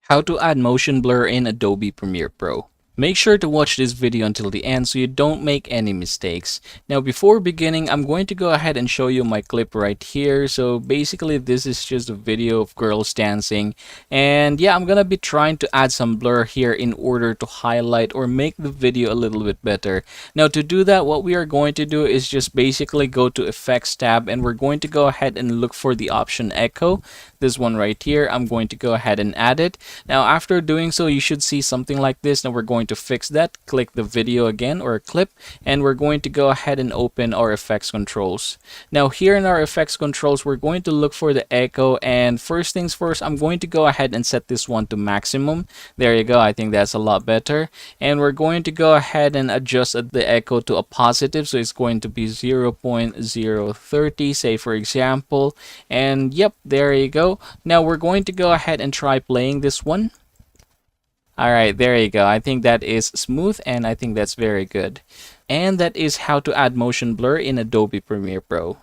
How to add motion blur in Adobe Premiere Pro. Make sure to watch this video until the end so you don't make any mistakes. Now before beginning, I'm going to go ahead and show you my clip right here. So basically this is just a video of girls dancing, and yeah, I'm gonna be trying to add some blur here in order to highlight or make the video a little bit better. Now to do that, what we are going to do is just basically go to Effects tab, and we're going to go ahead and look for the option Echo. This one right here, I'm going to go ahead and add it. Now after doing so, you should see something like this. Now we're going to fix that. Click the video again or clip, and we're going to go ahead and open our effects controls. Now here in our effects controls, we're going to look for the echo, and first things first, I'm going to go ahead and set this one to maximum. There you go. I think that's a lot better. And we're going to go ahead and adjust the echo to a positive, so it's going to be 0.030, say for example. And yep, there you go. Now we're going to go ahead and try playing this one. Alright, there you go. I think that is smooth, and I think that's very good. And that is how to add motion blur in Adobe Premiere Pro.